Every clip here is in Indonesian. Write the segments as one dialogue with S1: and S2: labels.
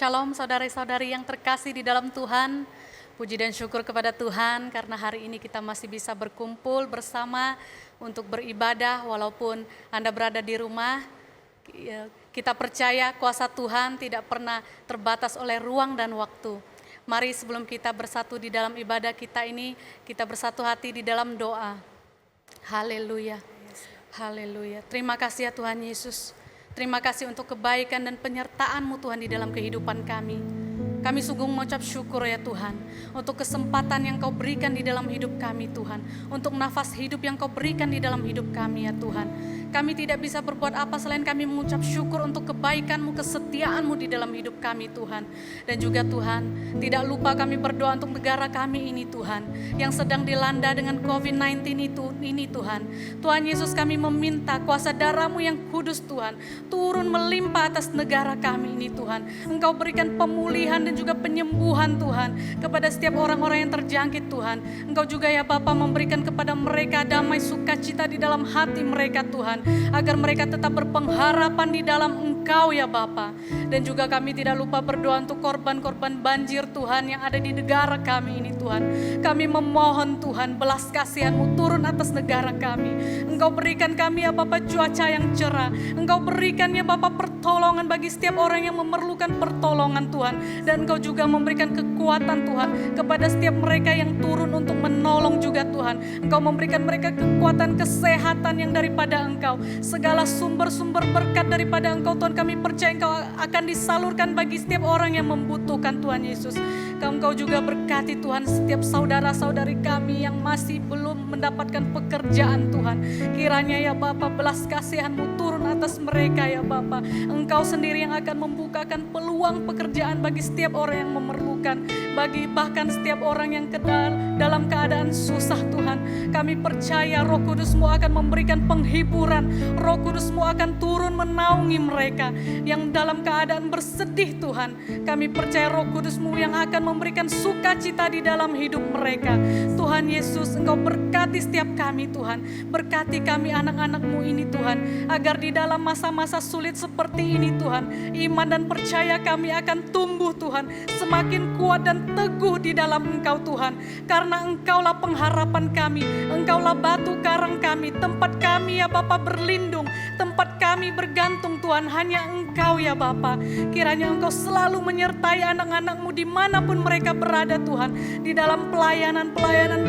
S1: Shalom saudari-saudari yang terkasih di dalam Tuhan. Puji dan syukur kepada Tuhan karena hari ini kita masih bisa berkumpul bersama untuk beribadah walaupun Anda berada di rumah. Kita percaya kuasa Tuhan tidak pernah terbatas oleh ruang dan waktu. Mari sebelum kita bersatu di dalam ibadah kita ini, kita bersatu hati di dalam doa. Haleluya. Haleluya. Terima kasih ya Tuhan Yesus. Terima kasih untuk kebaikan dan penyertaan-Mu Tuhan di dalam kehidupan kami. Kami sungguh mengucap syukur ya Tuhan, untuk kesempatan yang Kau berikan di dalam hidup kami Tuhan, untuk nafas hidup yang Kau berikan di dalam hidup kami ya Tuhan. Kami tidak bisa berbuat apa selain kami mengucap syukur untuk kebaikan-Mu, kesetiaan-Mu di dalam hidup kami Tuhan. Dan juga Tuhan, tidak lupa kami berdoa untuk negara kami ini Tuhan, yang sedang dilanda dengan COVID-19 ini Tuhan. Tuhan Yesus, kami meminta kuasa darah-Mu yang kudus Tuhan, turun melimpah atas negara kami ini Tuhan. Engkau berikan pemulihan dan juga penyembuhan Tuhan kepada setiap orang-orang yang terjangkit Tuhan. Engkau juga ya Bapa memberikan kepada mereka damai sukacita di dalam hati mereka Tuhan, agar mereka tetap berpengharapan di dalam Engkau ya Bapa. Dan juga kami tidak lupa berdoa untuk korban-korban banjir Tuhan yang ada di negara kami ini Tuhan. Kami memohon Tuhan belas kasihan-Mu turun atas negara kami. Engkau berikan kami ya Bapa cuaca yang cerah. Engkau berikan ya Bapa pertolongan bagi setiap orang yang memerlukan pertolongan Tuhan. Dan Engkau juga memberikan kekuatan Tuhan kepada setiap mereka yang turun untuk menolong juga Tuhan. Engkau memberikan mereka kekuatan kesehatan yang daripada Engkau. Segala sumber-sumber berkat daripada Engkau Tuhan, kami percaya Engkau akan disalurkan bagi setiap orang yang membutuhkan Tuhan Yesus. Engkau juga berkati Tuhan setiap saudara-saudari kami yang masih belum mendapatkan pekerjaan Tuhan. Kiranya ya Bapa belas kasihan-Mu turun atas mereka ya Bapa. Engkau sendiri yang akan membukakan peluang pekerjaan bagi setiap orang yang memerlukan, bagi bahkan setiap orang yang dalam keadaan susah Tuhan. Kami percaya Roh Kudus-Mu akan memberikan penghiburan. Roh Kudus-Mu akan turun menaungi mereka yang dalam keadaan bersedih Tuhan. Kami percaya Roh Kudus-Mu yang akan memberikan sukacita di dalam hidup mereka. Tuhan Yesus, Engkau berkati setiap kami Tuhan. Berkati kami anak-anak-Mu ini Tuhan, agar di dalam masa-masa sulit seperti ini Tuhan, iman dan percaya kami akan tumbuh Tuhan, semakin kuat dan teguh di dalam Engkau Tuhan. Karena Engkaulah pengharapan kami, Engkaulah batu karang kami, tempat kami ya Bapa berlindung, tempat kami bergantung Tuhan, hanya Engkau ya Bapa. Kiranya Engkau selalu menyertai anak-anak-Mu dimanapun mereka berada Tuhan, di dalam pelayanan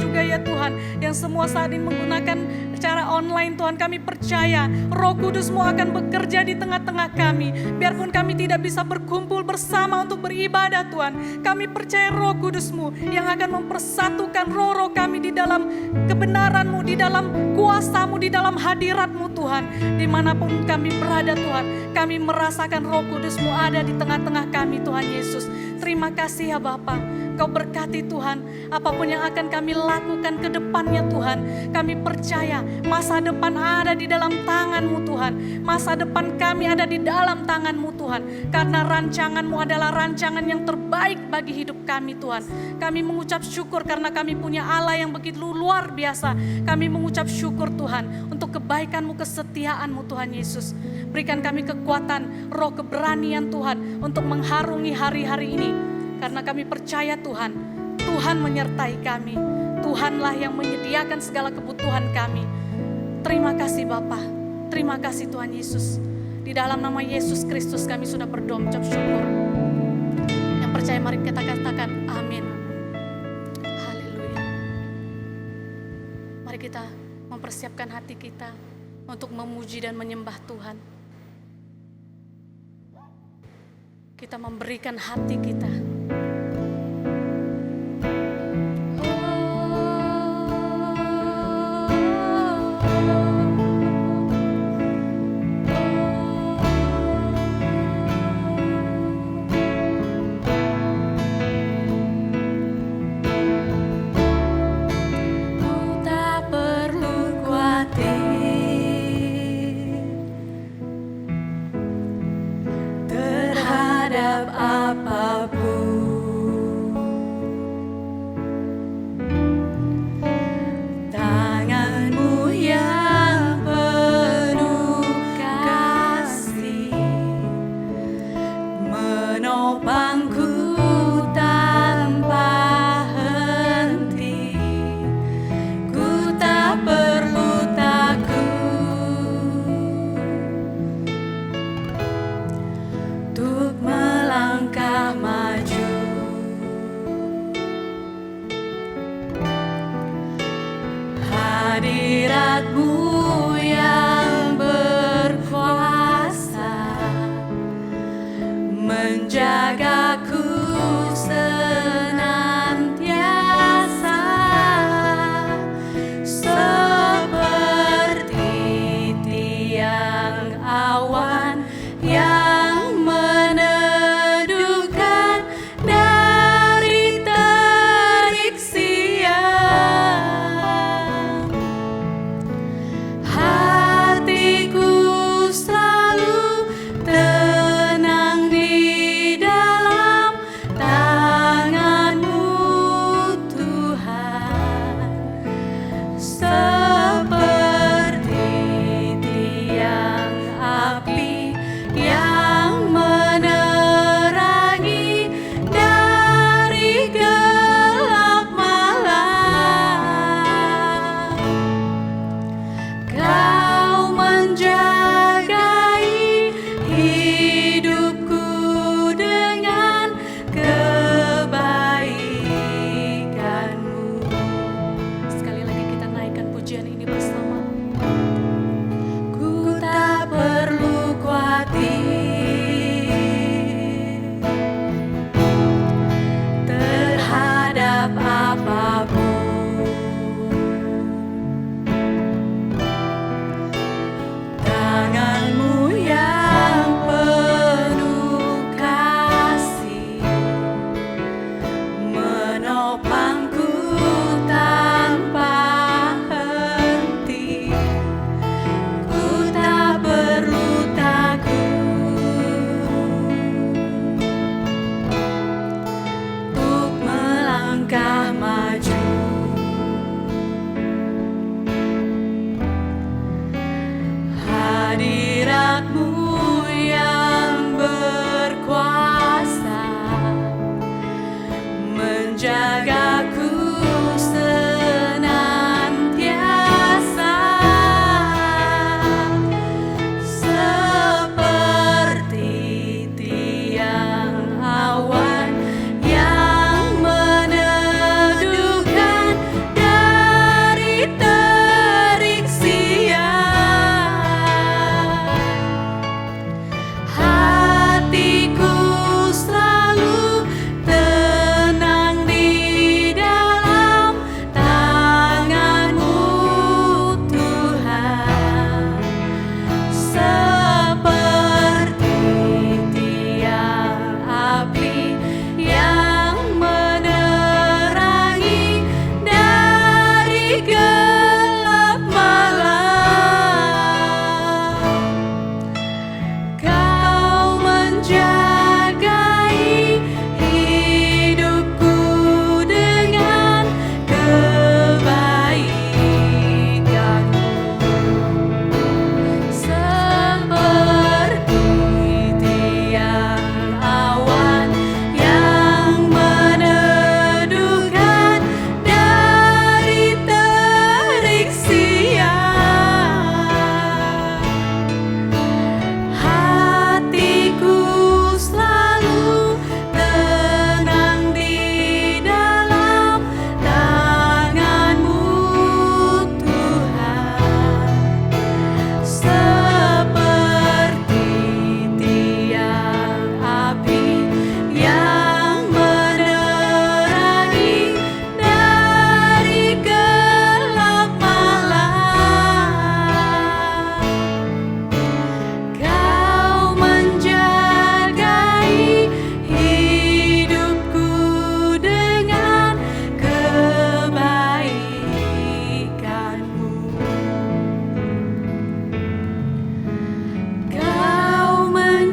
S1: juga ya Tuhan, yang semua saat ini menggunakan cara online Tuhan. Kami percaya Roh Kudus-Mu akan bekerja di tengah-tengah kami. Biarpun kami tidak bisa berkumpul bersama untuk beribadah Tuhan, kami percaya Roh Kudus-Mu yang akan mempersatukan roh-roh kami di dalam kebenaran-Mu, di dalam kuasa-Mu, di dalam hadirat-Mu Tuhan. Dimanapun kami berada Tuhan, kami merasakan Roh Kudus-Mu ada di tengah-tengah kami Tuhan Yesus. Terima kasih ya Bapa. Kau berkati Tuhan, apapun yang akan kami lakukan ke depannya Tuhan. Kami percaya masa depan ada di dalam tangan-Mu Tuhan. Masa depan kami ada di dalam tangan-Mu Tuhan. Karena rancangan-Mu adalah rancangan yang terbaik bagi hidup kami Tuhan. Kami mengucap syukur karena kami punya Allah yang begitu luar biasa. Kami mengucap syukur Tuhan untuk kebaikan-Mu, kesetiaan-Mu Tuhan Yesus. Berikan kami kekuatan, roh keberanian Tuhan untuk mengharungi hari-hari ini. Karena kami percaya Tuhan, Tuhan menyertai kami. Tuhanlah yang menyediakan segala kebutuhan kami. Terima kasih Bapa. Terima kasih Tuhan Yesus. Di dalam nama Yesus Kristus kami sudah berdoa mengucap syukur. Yang percaya mari kita katakan amin. Haleluya. Mari kita mempersiapkan hati kita untuk memuji dan menyembah Tuhan. Kita memberikan hati kita.
S2: Nobody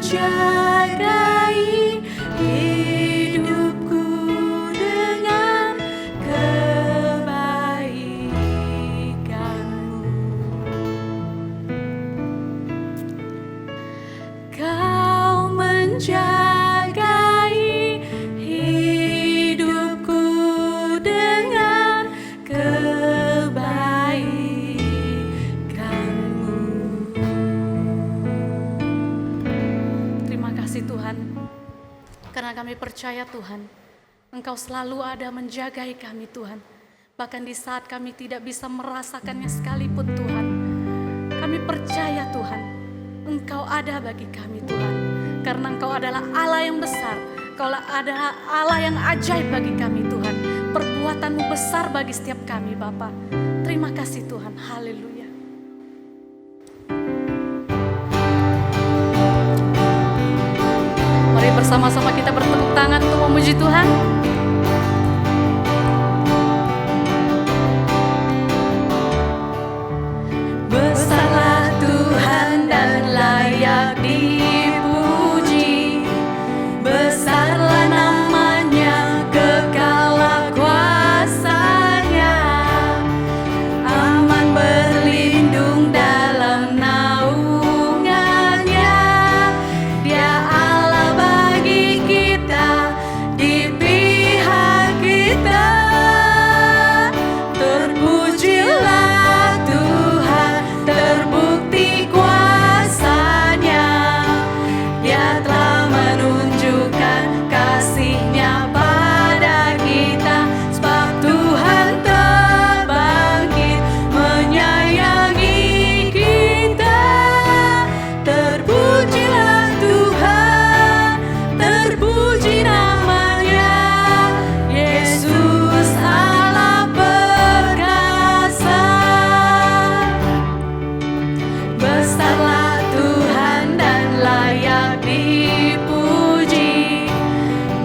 S1: menjagai hidupku dengan kebaikan-Mu. Kau menjagai hidupku dengan kebaikan-Mu. Terima kasih Tuhan, karena kami percaya Tuhan, Engkau selalu ada menjagai kami Tuhan. Bahkan di saat kami tidak bisa merasakannya sekalipun Tuhan, kami percaya Tuhan, Engkau ada bagi kami Tuhan. Karena Engkau adalah Allah yang besar, Engkau adalah Allah yang ajaib bagi kami Tuhan. Perbuatan-Mu besar bagi setiap kami Bapa. Terima kasih Tuhan, haleluya. Mari bersama-sama kita bertepuk tangan untuk memuji Tuhan. Besarlah Tuhan dan layak dipuji. Besarlah namanya, kekal kuasa-Nya. Aman berlindung dalam naungan-Nya. Dia Allah bagi kita, di pihak kita. Terpujilah Tuhan, terbukti kuasa-Nya. Dia telah menunjukkan kasih-Nya pada kita, sebab Tuhan terbangkit menyayangi kita. Terpujilah Tuhan, terpuji namanya, Yesus Allah perkasa. Besarlah Tuhan dan layak dipuji.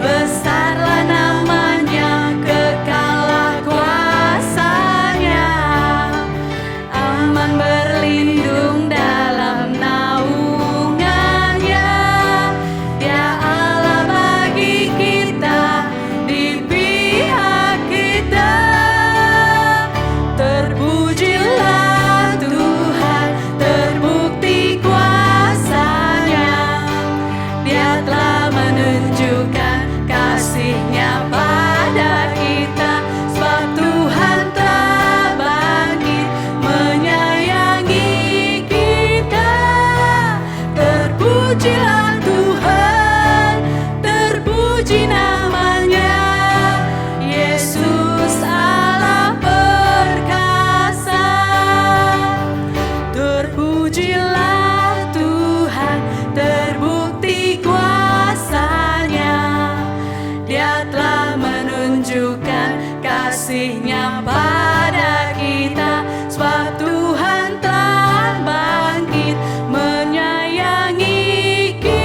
S1: Besarlah namanya, kekal kuasa-Nya. Aman berlindung dalam naungan-Nya. Dia Allah bagi kita, di pihak kita. Terpujilah Tuhan, terbukti kuasa-Nya. Dia telah menunjukkan kasih-Nya pada kita, sebab Tuhan terbangkit menyayangi kita. Terpujilah Tuhan, terpuji namanya, Yesus Allah perkasa. Terpujilah Tuhan, terbukti kuasa-Nya. Dia telah menunjukkan kasih-Nya pada kita, sebab Tuhan telah bangkit menyayangi kita.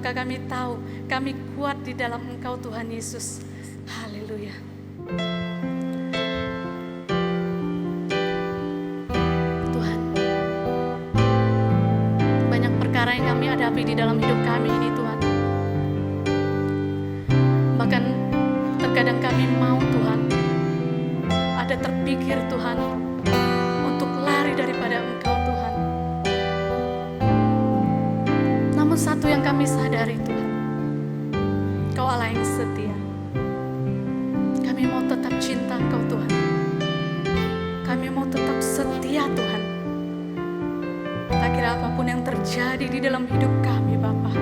S1: maka kami tahu kami kuat di dalam Engkau Tuhan Yesus. Haleluya. Tuhan, banyak perkara yang kami hadapi di dalam hidup kami ini Tuhan. Bahkan terkadang kami mau Tuhan, ada terpikir Tuhan untuk lari daripada Engkau Tuhan. Namun satu yang kami sadari Tuhan, Engkau Allah yang setia. Kami mau tetap cinta Engkau Tuhan. Kami mau tetap setia Tuhan. Tak kira apapun yang terjadi di dalam hidup kami Bapa.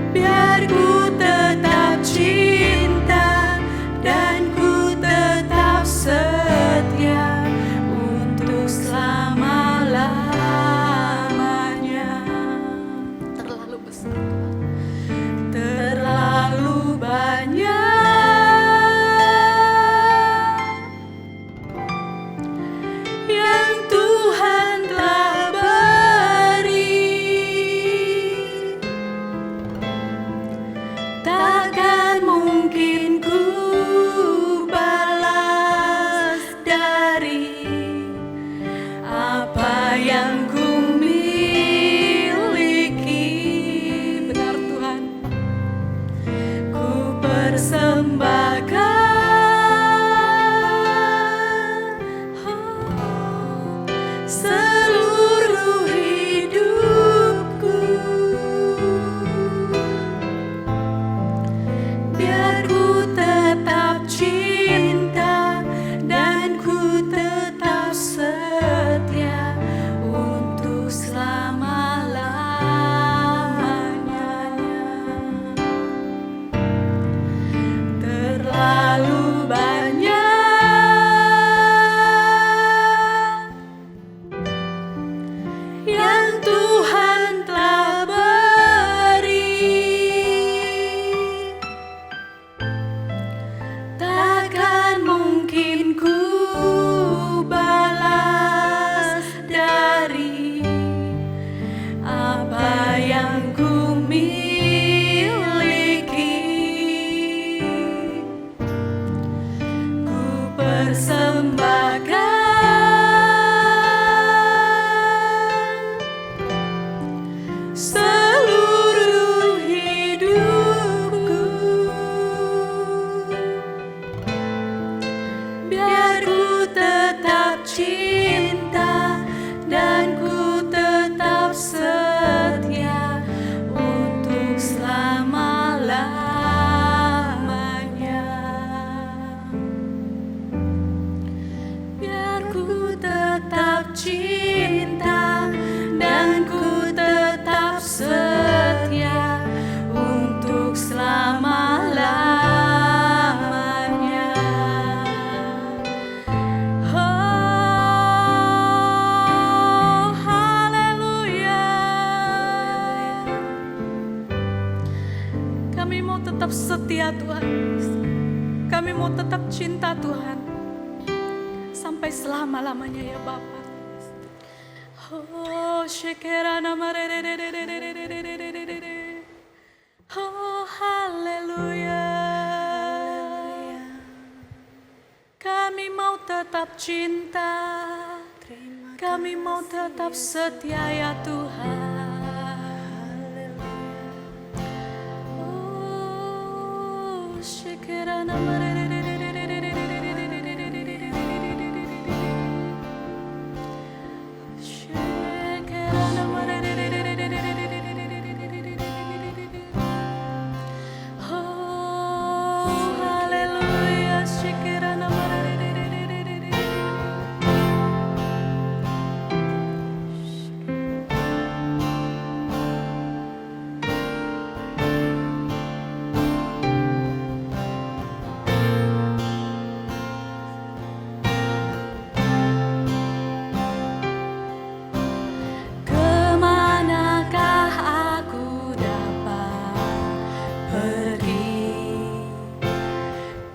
S2: Biar ku tetap cinta
S1: cinta dan ku tetap setia untuk selama-lamanya. Biar ku tetap cinta dan ku tetap setia untuk selama-lamanya. Oh, haleluya. Kami mau tetap setia Tuhan. Kami mau tetap cinta Tuhan sampai selama-lamanya ya Bapa. Oh, shekerana marererererererererererere. Oh, haleluya. Kami mau tetap cinta, kami mau tetap setia ya Tuhan. Oh, shekerana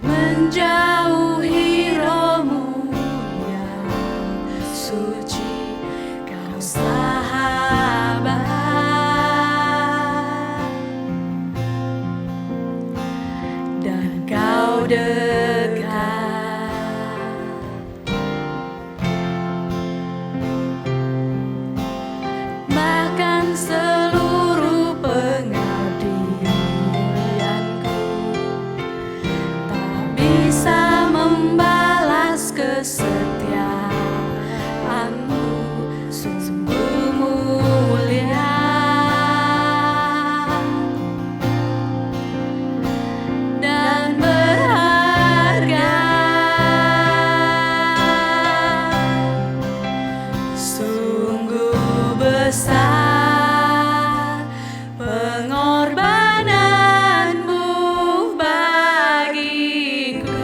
S1: menjauhi rohmu yang suci, kau sahabat dan kau dekat, bahkan seluruh pengabdianku bisa membalas kesetiaanmu, sungguh mulia dan berharga, sungguh besar pengorbananmu bagiku,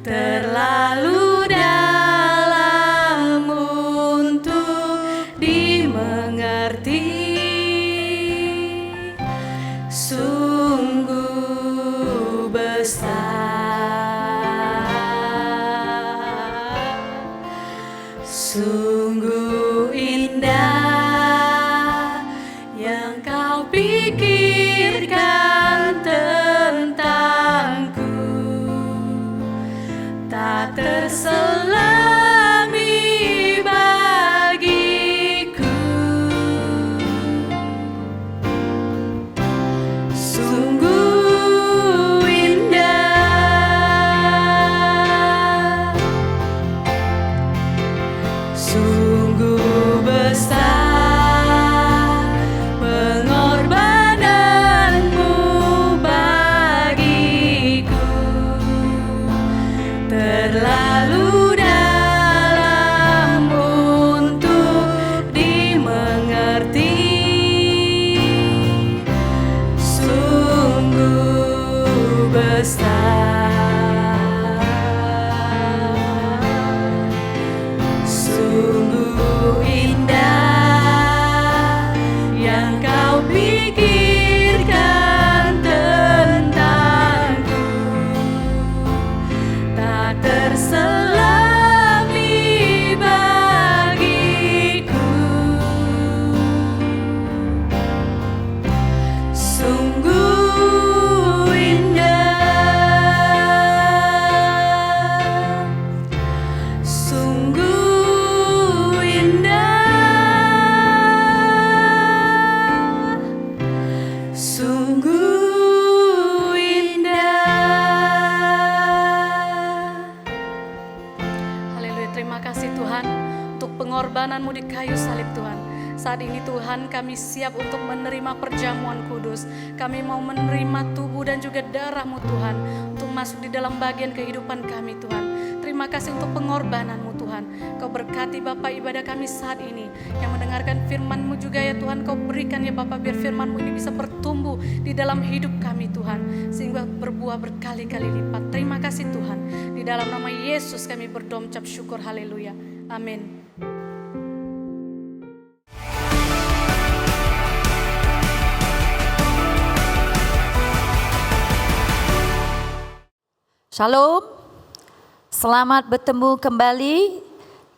S1: terlalu dalam untuk dimengerti, sungguh besar, sungguh indah yang kau pikirkan tentangku, tak terselami bagiku, sungguh indah, sungguh besar pengorbananmu bagiku, terlalu dalam untuk dimengerti, sungguh besar, sungguh indah yang kau pikirkan tentangku, tak terselami bagiku, sungguh indah, sungguh indah, sungguh indah. Terima kasih Tuhan untuk pengorbanan-Mu di kayu salib Tuhan. Saat ini Tuhan kami siap untuk menerima perjamuan kudus. Kami mau menerima tubuh dan juga darah-Mu Tuhan, untuk masuk di dalam bagian kehidupan kami Tuhan. Terima kasih untuk pengorbanan-Mu Tuhan. Kau berkati Bapak ibadah kami saat ini, yang mendengarkan firman-Mu juga ya Tuhan. Kau berikan ya Bapak, biar firman-Mu ini bisa bertumbuh di dalam hidup kami Tuhan, sehingga berbuah berkali-kali lipat. Terima kasih Tuhan. Di dalam nama Yesus kami berdoa ucap syukur, haleluya, amin.
S2: Shalom, selamat bertemu kembali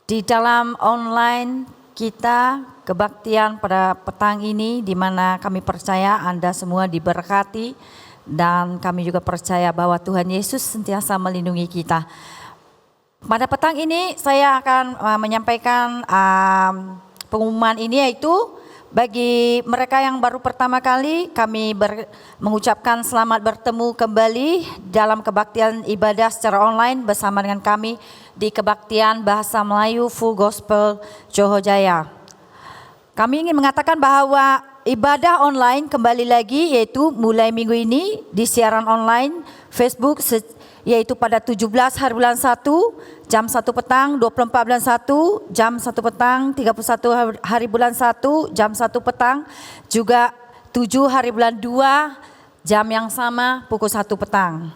S2: di dalam online kita kebaktian pada petang ini, di mana kami percaya Anda semua diberkati dan kami juga percaya bahwa Tuhan Yesus sentiasa melindungi kita. Pada petang ini saya akan menyampaikan pengumuman ini, yaitu bagi mereka yang baru pertama kali, kami mengucapkan selamat bertemu kembali dalam kebaktian ibadah secara online bersama dengan kami di kebaktian bahasa Melayu Full Gospel Johor Jaya. Kami ingin mengatakan bahwa ibadah online kembali lagi, yaitu mulai minggu ini di siaran online Facebook, yaitu pada 17 hari bulan 1 jam 1 petang, 24 bulan 1 jam 1 petang, 31 hari bulan 1 jam 1 petang, juga 7 hari bulan 2 jam yang sama pukul 1 petang.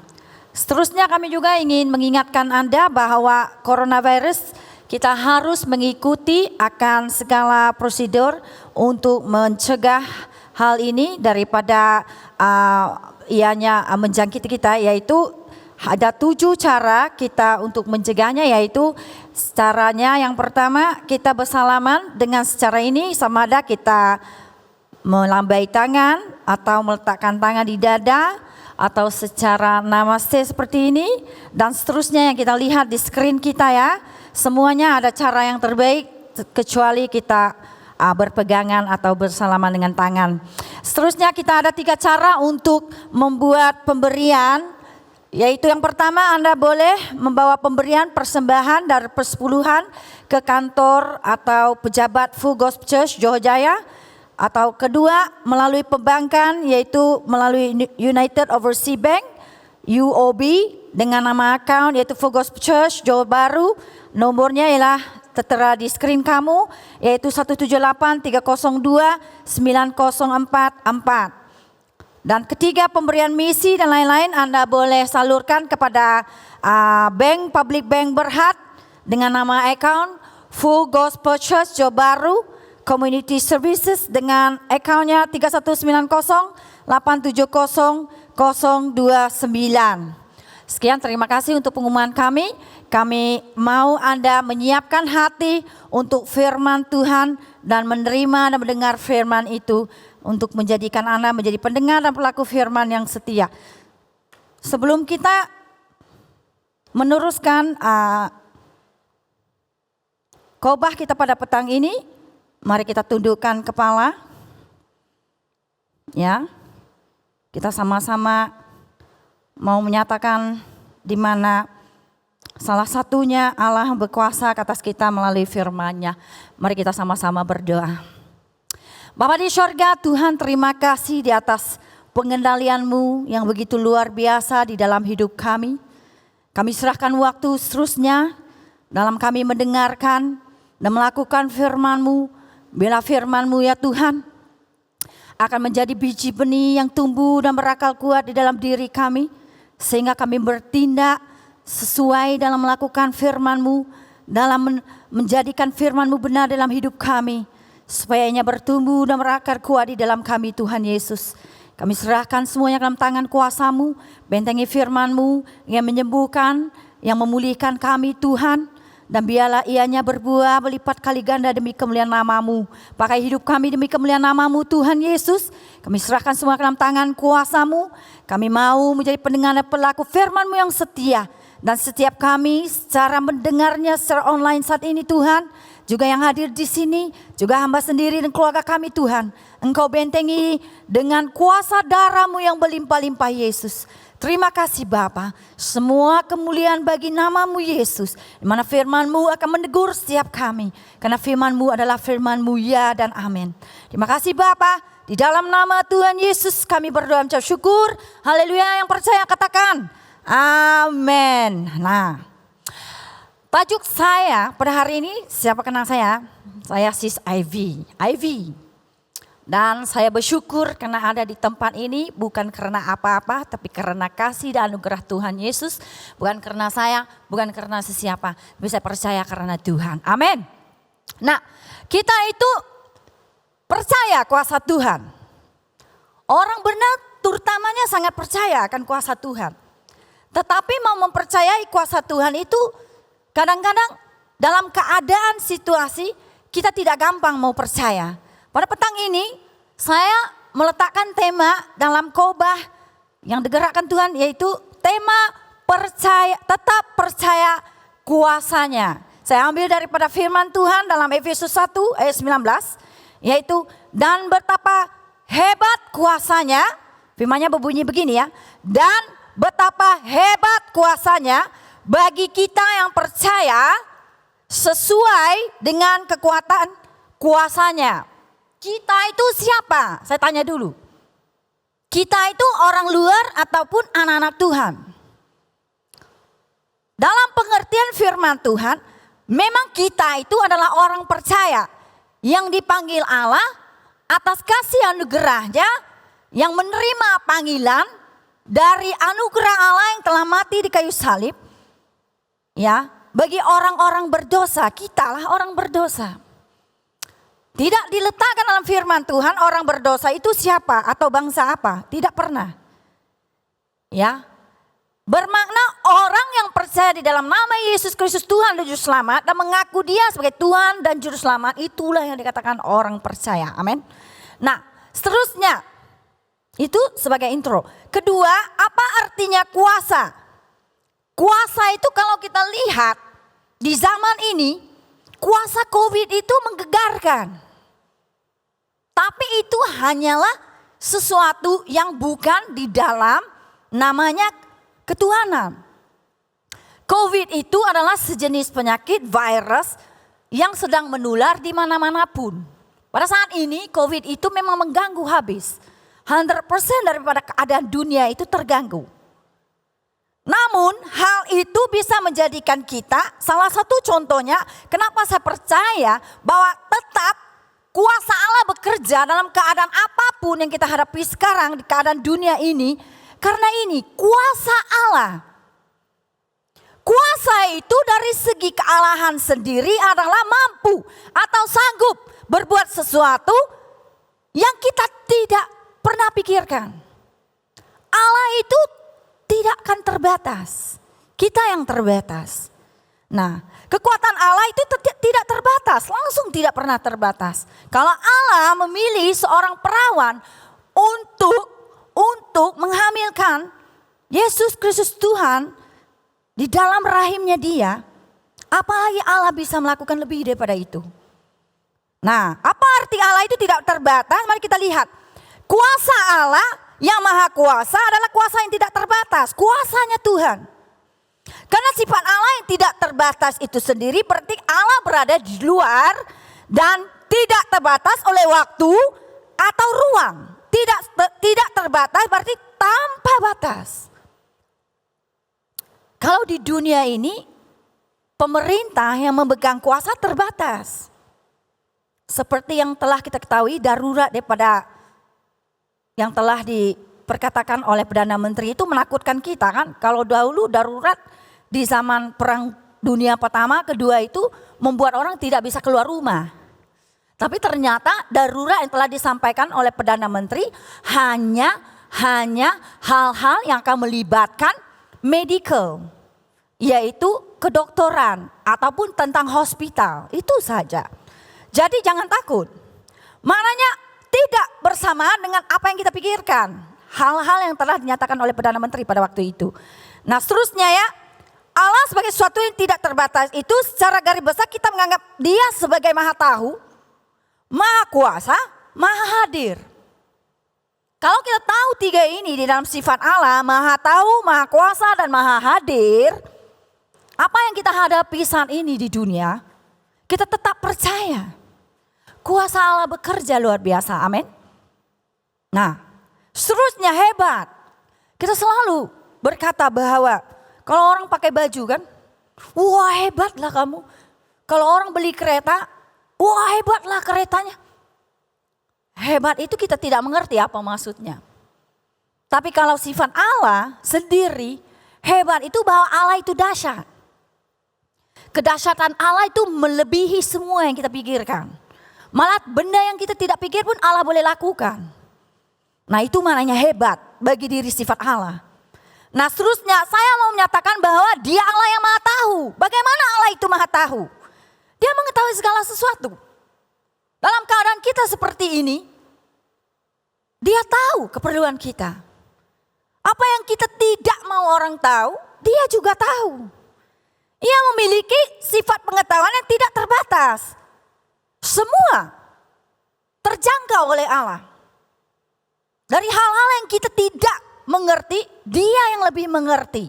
S2: Seterusnya kami juga ingin mengingatkan Anda bahwa coronavirus, kita harus mengikuti akan segala prosedur untuk mencegah hal ini daripada ianya menjangkiti kita, yaitu ada 7 cara kita untuk mencegahnya, yaitu caranya yang pertama, kita bersalaman dengan secara ini, sama ada kita melambai tangan atau meletakkan tangan di dada atau secara namaste seperti ini, dan seterusnya yang kita lihat di screen kita ya. Semuanya ada cara yang terbaik kecuali kita berpegangan atau bersalaman dengan tangan. Seterusnya kita ada 3 cara untuk membuat pemberian, yaitu yang pertama, Anda boleh membawa pemberian persembahan dari persepuluhan ke kantor atau pejabat Full Gospel Church Johor Jaya, atau kedua melalui perbankan, yaitu melalui United Overseas Bank UOB dengan nama akaun yaitu Full Gospel Church Johor Bahru. Nomornya ialah tertera di screen kamu, yaitu 178-302-9044. Dan ketiga, pemberian misi dan lain-lain Anda boleh salurkan kepada bank, public bank Berhad dengan nama akaun Full Gospel Church Johor Bahru Community Services dengan akaunnya 3190-870-029. Sekian, terima kasih untuk pengumuman kami. Kami mau Anda menyiapkan hati untuk firman Tuhan dan menerima dan mendengar firman itu, untuk menjadikan Anda menjadi pendengar dan pelaku firman yang setia. Sebelum kita meneruskan khotbah kita pada petang ini, mari kita tundukkan kepala. Ya, kita sama-sama mau menyatakan di mana salah satunya Allah berkuasa atas kita melalui firman-Nya. Mari kita sama-sama berdoa. Bapa di sorga, Tuhan, terima kasih di atas pengendalian-Mu yang begitu luar biasa di dalam hidup kami. Kami serahkan waktu seterusnya dalam kami mendengarkan dan melakukan firman-Mu. Bila firman-Mu ya Tuhan akan menjadi biji benih yang tumbuh dan berakar kuat di dalam diri kami, sehingga kami bertindak sesuai dalam melakukan firman-Mu, dalam menjadikan firman-Mu benar dalam hidup kami, supaya ianya bertumbuh dan berakar kuat di dalam kami, Tuhan Yesus. Kami serahkan semuanya dalam tangan kuasa-Mu, bentengi firman-Mu yang menyembuhkan, yang memulihkan kami Tuhan, dan biarlah ianya berbuah berlipat kali ganda demi kemuliaan nama-Mu. Pakai hidup kami demi kemuliaan nama-Mu Tuhan Yesus. Kami serahkan semua dalam tangan kuasa-Mu. Kami mau menjadi pendengar dan pelaku firman-Mu yang setia. Dan setiap kami secara mendengarnya secara online saat ini Tuhan, juga yang hadir di sini, juga hamba sendiri dan keluarga kami Tuhan, Engkau bentengi dengan kuasa darah-Mu yang berlimpah-limpah Yesus. Terima kasih Bapa, semua kemuliaan bagi nama-Mu Yesus, di mana firman-Mu akan menegur setiap kami. Karena firman-Mu adalah firman-Mu ya dan amin. Terima kasih Bapa, di dalam nama Tuhan Yesus kami berdoa mengucap syukur. Haleluya, yang percaya katakan amin. Nah, tajuk saya pada hari ini, siapa kenal saya? Saya Sis Ivy. Dan saya bersyukur karena ada di tempat ini bukan karena apa-apa, tapi karena kasih dan anugerah Tuhan Yesus. Bukan karena saya, bukan karena sesiapa. Tapi saya percaya karena Tuhan. Amin. Nah, kita itu percaya kuasa Tuhan. Orang benar terutamanya sangat percaya akan kuasa Tuhan. Tetapi mau mempercayai kuasa Tuhan itu kadang-kadang dalam keadaan situasi kita tidak gampang mau percaya. Pada petang ini saya meletakkan tema dalam khotbah yang digerakkan Tuhan, yaitu tema percaya, tetap percaya kuasanya. Saya ambil daripada firman Tuhan dalam Efesus 1 ayat 19, yaitu dan betapa hebat kuasanya, firmannya berbunyi begini ya, dan betapa hebat kuasanya bagi kita yang percaya sesuai dengan kekuatan kuasanya. Kita itu siapa? Saya tanya dulu. Kita itu orang luar ataupun anak-anak Tuhan? Dalam pengertian firman Tuhan, memang kita itu adalah orang percaya yang dipanggil Allah atas kasih anugerahnya, yang menerima panggilan dari anugerah Allah yang telah mati di kayu salib. Ya, bagi orang-orang berdosa, kitalah orang berdosa. Tidak diletakkan dalam firman Tuhan orang berdosa itu siapa atau bangsa apa, tidak pernah. Ya, bermakna orang yang percaya di dalam nama Yesus Kristus Tuhan dan Juru Selamat dan mengaku Dia sebagai Tuhan dan Juru Selamat, itulah yang dikatakan orang percaya. Amin. Nah, seterusnya itu sebagai intro. Kedua, apa artinya kuasa? Kuasa itu kalau kita lihat di zaman ini, kuasa COVID itu menggegarkan. Tapi itu hanyalah sesuatu yang bukan di dalam namanya ketuhanan. COVID itu adalah sejenis penyakit virus yang sedang menular di mana-manapun. Pada saat ini COVID itu memang mengganggu habis. 100% daripada keadaan dunia itu terganggu. Namun hal itu bisa menjadikan kita, salah satu contohnya kenapa saya percaya bahwa tetap kuasa Allah bekerja dalam keadaan apapun yang kita hadapi sekarang di keadaan dunia ini. Karena ini kuasa Allah. Kuasa itu dari segi kealahan sendiri adalah mampu atau sanggup berbuat sesuatu yang kita tidak pernah pikirkan. Allah itu tidak akan terbatas. Kita yang terbatas. Nah, kekuatan Allah itu tidak terbatas, langsung tidak pernah terbatas. Kalau Allah memilih seorang perawan untuk menghamilkan Yesus Kristus Tuhan di dalam rahimnya Dia, apalagi Allah bisa melakukan lebih daripada itu. Nah, apa arti Allah itu tidak terbatas? Mari kita lihat. Kuasa Allah yang maha kuasa adalah kuasa yang tidak terbatas, kuasanya Tuhan. Karena sifat Allah yang tidak terbatas itu sendiri berarti Allah berada di luar dan tidak terbatas oleh waktu atau ruang. Tidak terbatas berarti tanpa batas. Kalau di dunia ini pemerintah yang memegang kuasa terbatas. Seperti yang telah kita ketahui darurat daripada yang telah diperkatakan oleh Perdana Menteri itu menakutkan kita kan. Kalau dahulu darurat di zaman Perang Dunia Pertama, kedua itu membuat orang tidak bisa keluar rumah. Tapi ternyata darurat yang telah disampaikan oleh Perdana Menteri hanya hal-hal yang akan melibatkan medical, yaitu kedokteran ataupun tentang hospital, itu saja. Jadi jangan takut. Maknanya tidak bersamaan dengan apa yang kita pikirkan. Hal-hal yang telah dinyatakan oleh Perdana Menteri pada waktu itu. Nah seterusnya ya, Allah sebagai sesuatu yang tidak terbatas itu secara garis besar kita menganggap Dia sebagai maha tahu, maha kuasa, maha hadir. Kalau kita tahu tiga ini di dalam sifat Allah, Maha tahu, Maha kuasa, dan Maha hadir, apa yang kita hadapi saat ini di dunia, kita tetap percaya kuasa Allah bekerja luar biasa, amin. Nah, seterusnya hebat. Kita selalu berkata bahwa kalau orang pakai baju kan, wah hebatlah kamu. Kalau orang beli kereta, wah hebatlah keretanya. Hebat itu kita tidak mengerti apa maksudnya. Tapi kalau sifat Allah sendiri, hebat itu bahwa Allah itu dahsyat. Kedahsyatan Allah itu melebihi semua yang kita pikirkan. Malah benda yang kita tidak pikir pun Allah boleh lakukan. Nah itu maknanya hebat bagi diri sifat Allah. Nah seterusnya saya mau menyatakan bahwa dia Allah yang maha tahu. Bagaimana Allah itu maha tahu? Dia mengetahui segala sesuatu. Dalam keadaan kita seperti ini, dia tahu keperluan kita. Apa yang kita tidak mau orang tahu, dia juga tahu. Ia memiliki sifat pengetahuan yang tidak terbatas. Semua terjangkau oleh Allah. Dari hal-hal yang kita tidak mengerti, dia yang lebih mengerti.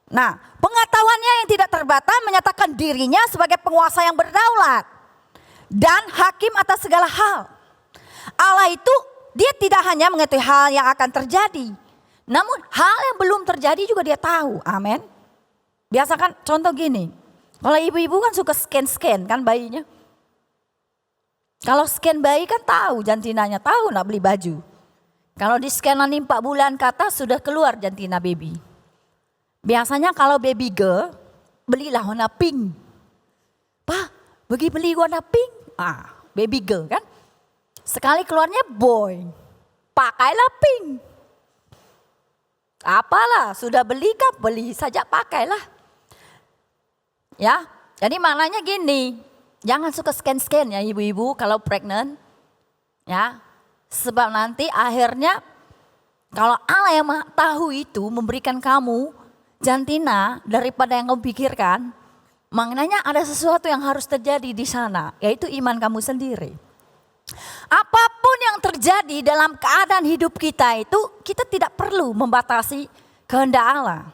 S2: Nah, pengetahuannya yang tidak terbatas menyatakan dirinya sebagai penguasa yang berdaulat dan hakim atas segala hal. Allah itu dia tidak hanya mengetahui hal yang akan terjadi, namun hal yang belum terjadi juga dia tahu. Amin. Biasa kan contoh gini, kalau ibu-ibu kan suka scan-scan kan bayinya. Kalau scan bayi kan tahu jantinanya, tahu nak beli baju. Kalau di scan nanti 4 bulan ke atas sudah keluar jantina baby. Biasanya kalau baby girl, belilah warna pink. Pak, pergi beli warna pink. Baby girl kan. Sekali keluarnya boy, pakailah pink. Apalah, sudah beli kan, beli saja pakailah. Ya, jadi maknanya gini, jangan suka scan-scan ya ibu-ibu kalau pregnant. Ya, sebab nanti akhirnya kalau Allah yang tahu itu memberikan kamu jantina daripada yang kamu pikirkan, maknanya ada sesuatu yang harus terjadi di sana, yaitu iman kamu sendiri. Apapun yang terjadi dalam keadaan hidup kita itu, kita tidak perlu membatasi kehendak Allah.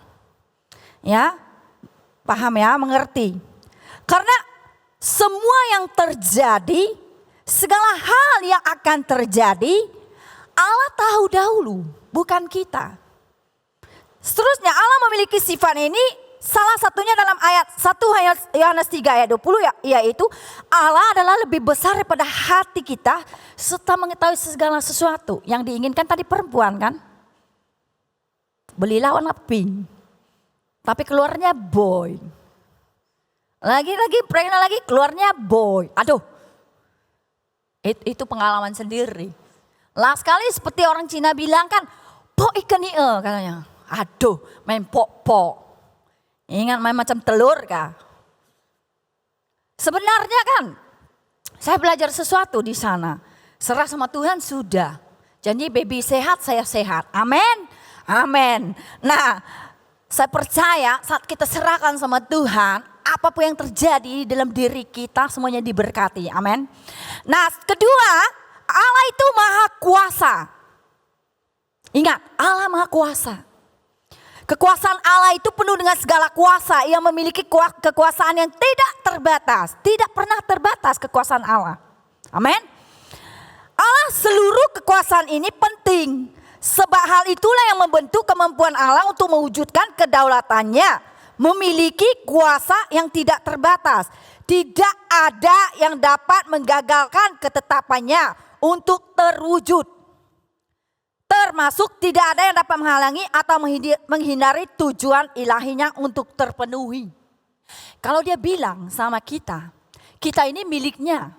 S2: Ya, paham ya, mengerti. Karena semua yang terjadi, segala hal yang akan terjadi, Allah tahu dahulu, bukan kita. Seterusnya Allah memiliki sifat ini, salah satunya dalam ayat 1 Yohanes 3 ayat 20 yaitu Allah adalah lebih besar daripada hati kita serta mengetahui segala sesuatu. Yang diinginkan tadi perempuan kan? Belilah warna pink. Tapi keluarnya boy. Lagi-lagi pregnant lagi keluarnya boy. Aduh. Itu pengalaman sendiri. Lah sekali seperti orang Cina bilang kan, po ikan katanya. Aduh, main pok-pok. Ingat main macam telur kah? Sebenarnya kan saya belajar sesuatu di sana. Serah sama Tuhan sudah. Jadi baby sehat, saya sehat. Amin. Amin. Nah, saya percaya saat kita serahkan sama Tuhan, apapun yang terjadi dalam diri kita semuanya diberkati. Amin. Nah, kedua, Allah itu maha kuasa. Ingat, Allah maha kuasa. Kekuasaan Allah itu penuh dengan segala kuasa yang memiliki kekuasaan yang tidak terbatas. Tidak pernah terbatas kekuasaan Allah. Amin. Allah seluruh kekuasaan ini penting. Sebab hal itulah yang membentuk kemampuan Allah untuk mewujudkan kedaulatannya. Memiliki kuasa yang tidak terbatas. Tidak ada yang dapat menggagalkan ketetapannya untuk terwujud. Termasuk tidak ada yang dapat menghalangi atau menghindari tujuan ilahinya untuk terpenuhi. Kalau dia bilang sama kita, kita ini miliknya.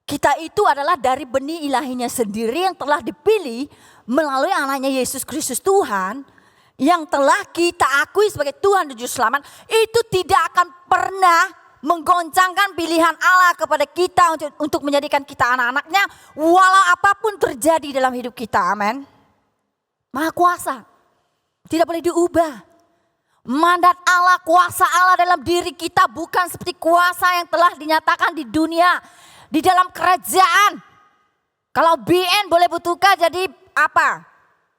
S2: Kita itu adalah dari benih ilahinya sendiri yang telah dipilih melalui anaknya Yesus Kristus Tuhan. Yang telah kita akui sebagai Tuhan dan Juru Selamat. Itu tidak akan pernah menggoncangkan pilihan Allah kepada kita untuk menjadikan kita anak-anaknya. Walau apapun terjadi dalam hidup kita, amin. Maha kuasa, tidak boleh diubah. Mandat Allah, kuasa Allah dalam diri kita bukan seperti kuasa yang telah dinyatakan di dunia. Di dalam kerajaan. Kalau BN boleh bertukar jadi apa?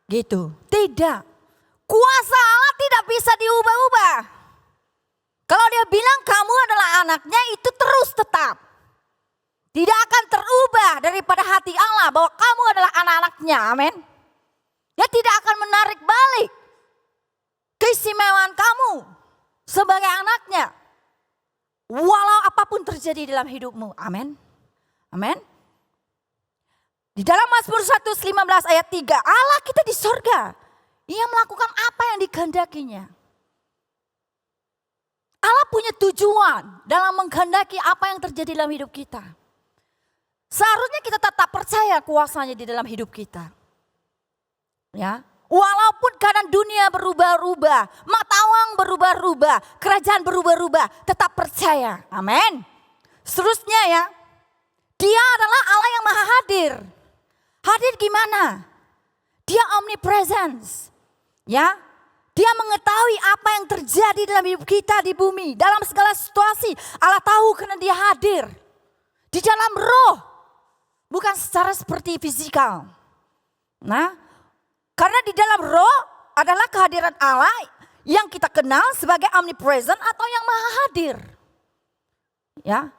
S2: Gitu. Tidak. Kuasa Allah tidak bisa diubah-ubah. Kalau dia bilang kamu adalah anaknya, itu terus tetap. Tidak akan terubah daripada hati Allah bahwa kamu adalah anak-anaknya. Amin. Dia tidak akan menarik balik keistimewaan kamu sebagai anaknya. Walau apapun terjadi dalam hidupmu. Amin. Amin. Di dalam Mazmur 115 ayat 3, Allah kita di sorga. Ia melakukan apa yang dikehendakinya. Allah punya tujuan dalam mengkehendaki apa yang terjadi dalam hidup kita. Seharusnya kita tetap percaya kuasanya di dalam hidup kita. Ya, walaupun keadaan dunia berubah-ubah, mata uang berubah-ubah, kerajaan berubah-ubah, tetap percaya. Amin. Seterusnya ya, dia adalah Allah yang maha hadir. Hadir gimana? Dia omnipresence. Ya, dia mengetahui apa yang terjadi dalam hidup kita di bumi. Dalam segala situasi, Allah tahu karena dia hadir. Di dalam roh, bukan secara seperti fisikal. Nah, karena di dalam roh adalah kehadiran Allah yang kita kenal sebagai omnipresent atau yang maha hadir. Ya,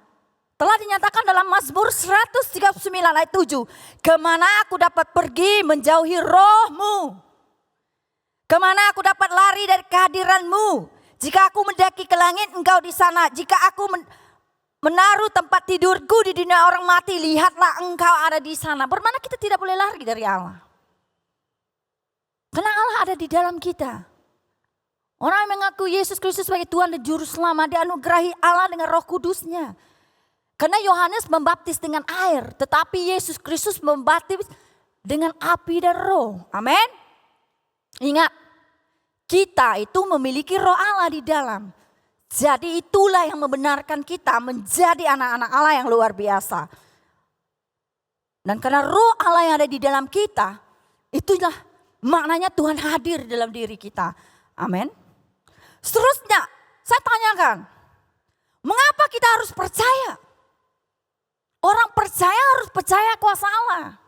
S2: telah dinyatakan dalam Mazmur 139 ayat 7. Kemana aku dapat pergi menjauhi rohmu? Kemana aku dapat lari dari kehadiranmu? Jika aku mendaki ke langit, engkau di sana. Jika aku menaruh tempat tidurku di dunia orang mati, lihatlah engkau ada di sana. Bermana kita tidak boleh lari dari Allah. Karena Allah ada di dalam kita. Orang yang mengaku Yesus Kristus sebagai Tuhan dan Juru Selamat dianugerahi Allah dengan Roh Kudusnya. Karena Yohanes membaptis dengan air, tetapi Yesus Kristus membaptis dengan api dan roh. Amin. Ingat, kita itu memiliki roh Allah di dalam. Jadi itulah yang membenarkan kita menjadi anak-anak Allah yang luar biasa. Dan karena roh Allah yang ada di dalam kita, itulah maknanya Tuhan hadir dalam diri kita. Amin. Seterusnya, saya tanyakan, mengapa kita harus percaya? Orang percaya harus percaya kuasa Allah.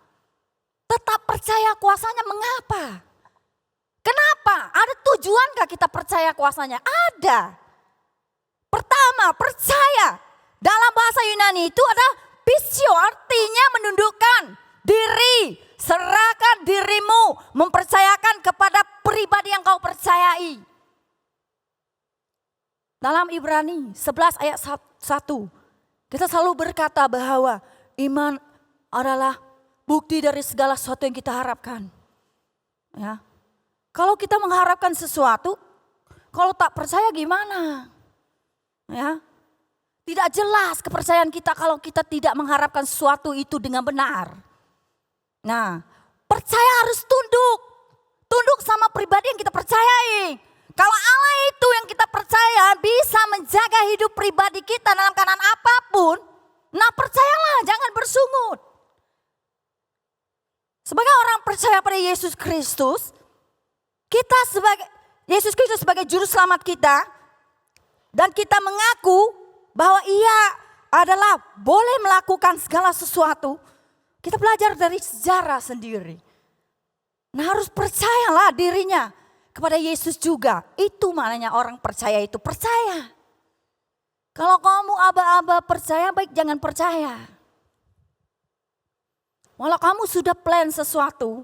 S2: Tetap percaya kuasanya, mengapa? Kenapa? Ada tujuankah kita percaya kuasanya? Ada. Pertama, percaya. Dalam bahasa Yunani itu ada pisio, artinya menundukkan diri. Serahkan dirimu, mempercayakan kepada pribadi yang kau percayai. Dalam Ibrani 11 ayat 1, kita selalu berkata bahwa iman adalah bukti dari segala sesuatu yang kita harapkan. Ya. Kalau kita mengharapkan sesuatu, kalau tak percaya gimana? Ya. Tidak jelas kepercayaan kita kalau kita tidak mengharapkan sesuatu itu dengan benar. Nah, percaya harus tunduk. Tunduk sama pribadi yang kita percayai. Kalau Allah itu yang kita percaya bisa menjaga hidup pribadi kita dalam keadaan apapun, nah percayalah, jangan bersungut. Sebagai orang percaya pada Yesus Kristus, kita sebagai Yesus Kristus sebagai juru selamat kita, dan kita mengaku bahwa ia adalah boleh melakukan segala sesuatu. Kita belajar dari sejarah sendiri. Nah, harus percayalah dirinya kepada Yesus juga. Itu maknanya orang percaya itu percaya. Kalau kamu aba-aba percaya, baik jangan percaya. Walau kamu sudah plan sesuatu,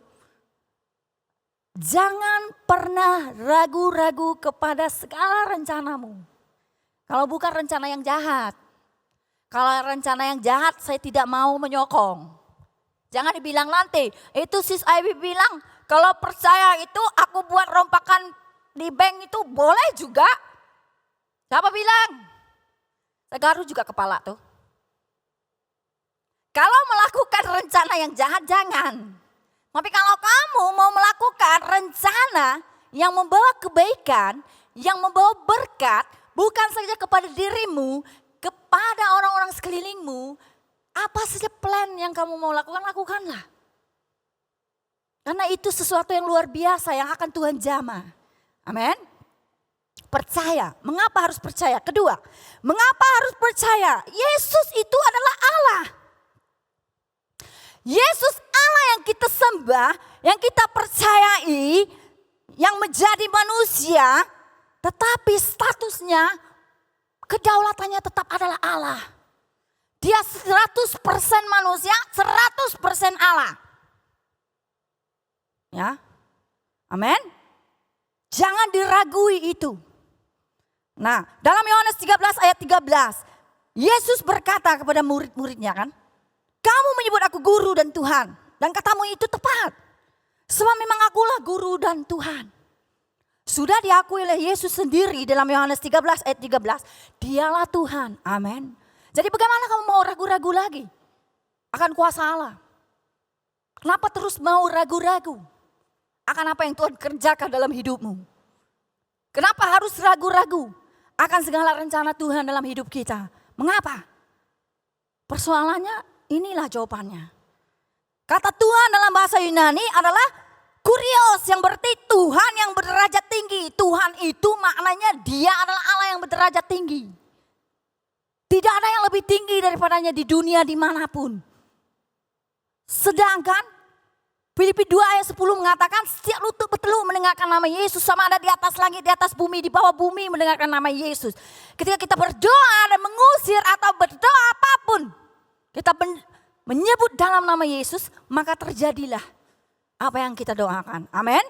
S2: jangan pernah ragu-ragu kepada segala rencanamu. Kalau bukan rencana yang jahat. Kalau rencana yang jahat saya tidak mau menyokong. Jangan dibilang nanti, itu sis Ivy bilang kalau percaya itu aku buat rompakan di bank itu boleh juga. Siapa bilang? Saya garuk juga kepala tuh. Kalau melakukan rencana yang jahat jangan. Tapi kalau kamu mau melakukan rencana yang membawa kebaikan, yang membawa berkat, bukan saja kepada dirimu, kepada orang-orang sekelilingmu, apa saja plan yang kamu mau lakukan, lakukanlah. Karena itu sesuatu yang luar biasa yang akan Tuhan jamah. Amin. Percaya. Mengapa harus percaya? Kedua, mengapa harus percaya? Yesus itu adalah Allah. Yesus Allah yang kita sembah, yang kita percayai, yang menjadi manusia, tetapi statusnya, kedaulatannya tetap adalah Allah. Dia 100% manusia, 100% Allah. Ya, amin. Jangan diragui itu. Nah, dalam Yohanes 13 ayat 13, Yesus berkata kepada murid-muridnya kan, kamu menyebut aku guru dan Tuhan, dan katamu itu tepat. Sebab memang akulah guru dan Tuhan. Sudah diakui oleh Yesus sendiri dalam Yohanes 13 ayat 13, dialah Tuhan, amin. Jadi bagaimana kamu mau ragu-ragu lagi akan kuasa Allah? Kenapa terus mau ragu-ragu akan apa yang Tuhan kerjakan dalam hidupmu? Kenapa harus ragu-ragu akan segala rencana Tuhan dalam hidup kita? Mengapa? Persoalannya inilah jawabannya. Kata Tuhan dalam bahasa Yunani adalah kurios, yang berarti Tuhan yang berderajat tinggi. Tuhan itu maknanya dia adalah Allah yang berderajat tinggi. Tidak ada yang lebih tinggi daripadanya di dunia dimanapun. Sedangkan Filipi 2 ayat 10 mengatakan setiap lutut bertelut mendengarkan nama Yesus, sama ada di atas langit, di atas bumi, di bawah bumi mendengarkan nama Yesus. Ketika kita berdoa dan mengusir atau berdoa apapun, kita menyebut dalam nama Yesus, maka terjadilah apa yang kita doakan. Amin.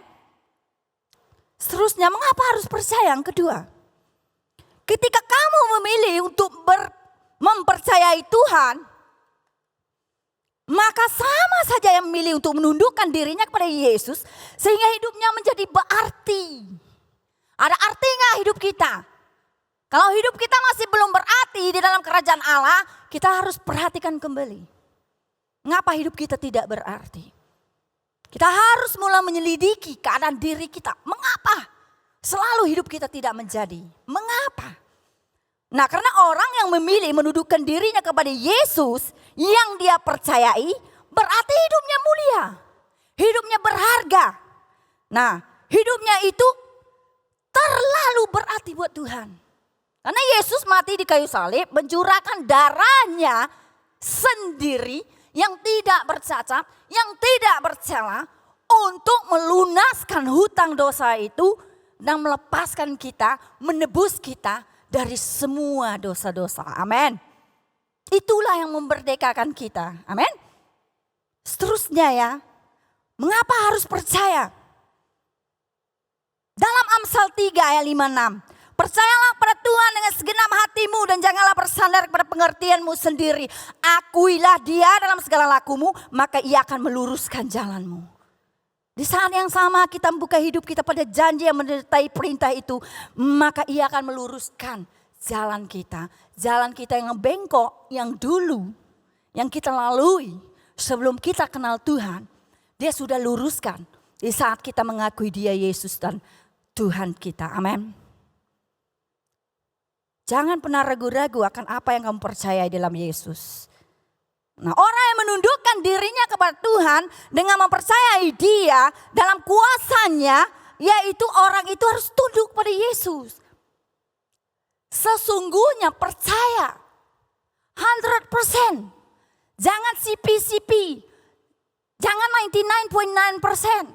S2: Seterusnya, mengapa harus percaya? Yang kedua, ketika kamu memilih untuk mempercayai Tuhan, maka sama saja yang memilih untuk menundukkan dirinya kepada Yesus, sehingga hidupnya menjadi berarti. Ada arti nggak hidup kita? Kalau hidup kita masih belum berarti di dalam kerajaan Allah, kita harus perhatikan kembali. Mengapa hidup kita tidak berarti? Kita harus mulai menyelidiki keadaan diri kita. Mengapa selalu hidup kita tidak menjadi? Mengapa? Nah, karena orang yang memilih menundukkan dirinya kepada Yesus yang dia percayai, berarti hidupnya mulia. Hidupnya berharga. Nah, hidupnya itu terlalu berarti buat Tuhan. Karena Yesus mati di kayu salib, mencurahkan darahnya sendiri yang tidak bercacat, yang tidak bercela, untuk melunaskan hutang dosa itu dan melepaskan kita, menebus kita dari semua dosa-dosa. Amin. Itulah yang memerdekakan kita. Amin. Seterusnya ya, mengapa harus percaya? Dalam Amsal 3 ayat 5-6. Percayalah pada Tuhan dengan segenap hatimu dan janganlah bersandar kepada pengertianmu sendiri. Akuilah dia dalam segala lakumu, maka ia akan meluruskan jalanmu. Di saat yang sama kita membuka hidup kita pada janji yang menyertai perintah itu, maka ia akan meluruskan jalan kita. Jalan kita yang bengkok, yang dulu, yang kita lalui sebelum kita kenal Tuhan, dia sudah luruskan di saat kita mengakui dia Yesus dan Tuhan kita. Amin. Jangan pernah ragu-ragu akan apa yang kamu percaya dalam Yesus. Nah, orang yang menundukkan dirinya kepada Tuhan dengan mempercayai dia dalam kuasanya, yaitu orang itu harus tunduk pada Yesus. Sesungguhnya percaya 100%. Jangan CP-CP. Jangan 99.9%.